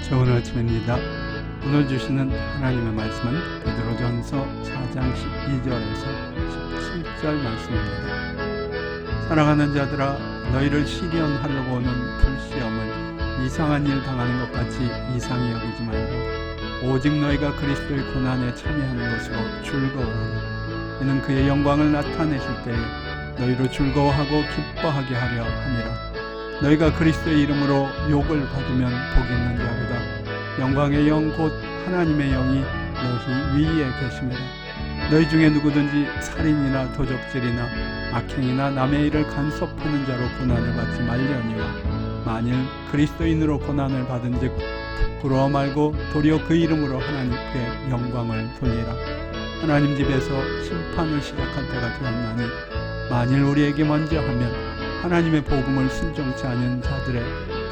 좋은 아침입니다. 오늘 주시는 하나님의 말씀은 베드로전서 4장 12절에서 17절 말씀입니다. 사랑하는 자들아, 너희를 시련하려고 오는 불시험을 이상한 일 당하는 것 같이 이상히 여기지 말고 오직 너희가 그리스도의 고난에 참여하는 것으로 즐거워하라. 이는 그의 영광을 나타내실 때에 너희로 즐거워하고 기뻐하게 하려 함이라. 너희가 그리스도의 이름으로 욕을 받으면 복이 있는 자보다 영광의 영 곧 하나님의 영이 너희 위에 계심이라. 너희 중에 누구든지 살인이나 도적질이나 악행이나 남의 일을 간섭하는 자로 고난을 받지 말려니와 만일 그리스도인으로 고난을 받은즉 부끄러워 말고 도리어 그 이름으로 하나님께 영광을 돌리라. 하나님 집에서 심판을 시작할 때가 되었나니 만일 우리에게 먼저 하면 하나님의 복음을 순종치 않은 자들의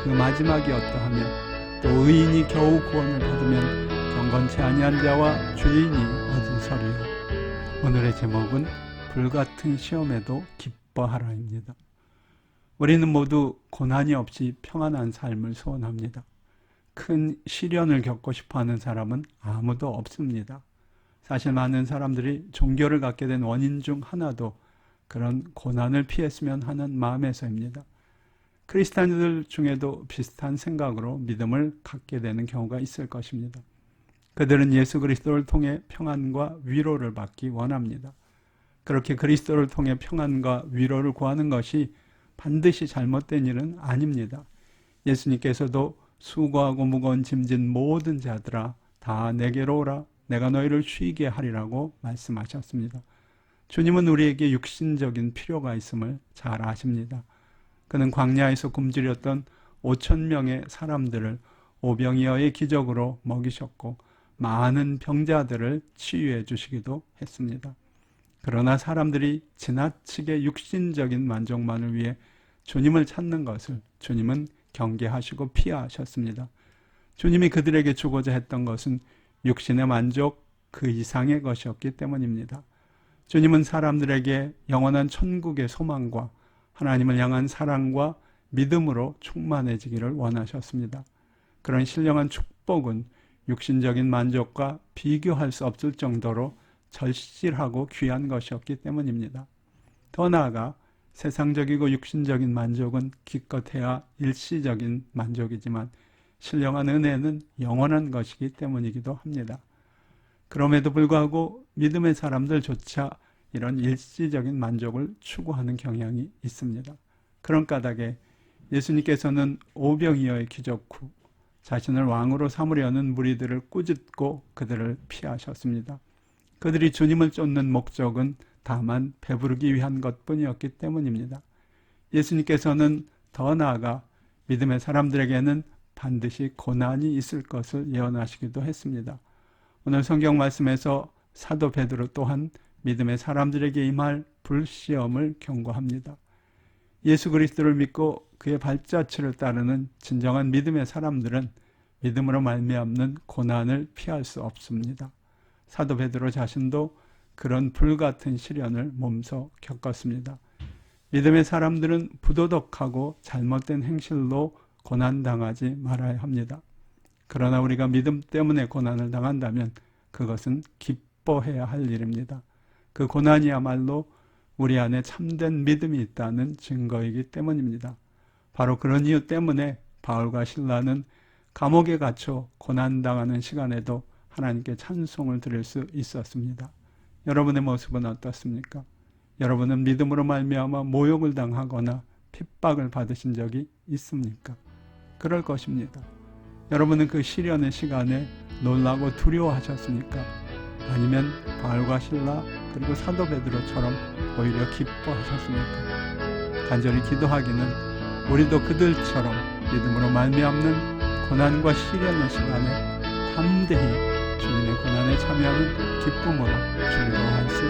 그 마지막이 어떠하며 또 의인이 겨우 구원을 받으면 경건치 아니한 자와 죄인이 어디서리요. 오늘의 제목은 불같은 시험에도 기뻐하라입니다. 우리는 모두 고난이 없이 평안한 삶을 소원합니다. 큰 시련을 겪고 싶어하는 사람은 아무도 없습니다. 사실 많은 사람들이 종교를 갖게 된 원인 중 하나도 그런 고난을 피했으면 하는 마음에서입니다. 크리스찬들 중에도 비슷한 생각으로 믿음을 갖게 되는 경우가 있을 것입니다. 그들은 예수 그리스도를 통해 평안과 위로를 받기 원합니다. 그렇게 그리스도를 통해 평안과 위로를 구하는 것이 반드시 잘못된 일은 아닙니다. 예수님께서도 수고하고 무거운 짐진 모든 자들아 다 내게로 오라, 내가 너희를 쉬게 하리라고 말씀하셨습니다. 주님은 우리에게 육신적인 필요가 있음을 잘 아십니다. 그는 광야에서 굶주렸던 5,000명의 사람들을 오병이어의 기적으로 먹이셨고 많은 병자들을 치유해 주시기도 했습니다. 그러나 사람들이 지나치게 육신적인 만족만을 위해 주님을 찾는 것을 주님은 경계하시고 피하셨습니다. 주님이 그들에게 주고자 했던 것은 육신의 만족 그 이상의 것이었기 때문입니다. 주님은 사람들에게 영원한 천국의 소망과 하나님을 향한 사랑과 믿음으로 충만해지기를 원하셨습니다. 그런 신령한 축복은 육신적인 만족과 비교할 수 없을 정도로 절실하고 귀한 것이었기 때문입니다. 더 나아가 세상적이고 육신적인 만족은 기껏해야 일시적인 만족이지만 신령한 은혜는 영원한 것이기 때문이기도 합니다. 그럼에도 불구하고 믿음의 사람들조차 이런 일시적인 만족을 추구하는 경향이 있습니다. 그런 까닭에 예수님께서는 오병이어의 기적 후 자신을 왕으로 삼으려는 무리들을 꾸짖고 그들을 피하셨습니다. 그들이 주님을 쫓는 목적은 다만 배부르기 위한 것뿐이었기 때문입니다. 예수님께서는 더 나아가 믿음의 사람들에게는 반드시 고난이 있을 것을 예언하시기도 했습니다. 오늘 성경 말씀에서 사도 베드로 또한 믿음의 사람들에게 임할 불시험을 경고합니다. 예수 그리스도를 믿고 그의 발자취를 따르는 진정한 믿음의 사람들은 믿음으로 말미암는 고난을 피할 수 없습니다. 사도 베드로 자신도 그런 불같은 시련을 몸소 겪었습니다. 믿음의 사람들은 부도덕하고 잘못된 행실로 고난당하지 말아야 합니다. 그러나 우리가 믿음 때문에 고난을 당한다면 그것은 기뻐해야 할 일입니다. 그 고난이야말로 우리 안에 참된 믿음이 있다는 증거이기 때문입니다. 바로 그런 이유 때문에 바울과 실라는 감옥에 갇혀 고난당하는 시간에도 하나님께 찬송을 드릴 수 있었습니다. 여러분의 모습은 어떻습니까? 여러분은 믿음으로 말미암아 모욕을 당하거나 핍박을 받으신 적이 있습니까? 그럴 것입니다. 여러분은 그 시련의 시간에 놀라고 두려워하셨습니까? 아니면 바울과 실라 그리고 사도 베드로처럼 오히려 기뻐하셨습니까? 간절히 기도하기는 우리도 그들처럼 믿음으로 말미암는 고난과 시련의 시간에 담대히 주님의 고난에 참여하는 기쁨으로 즐거워할 수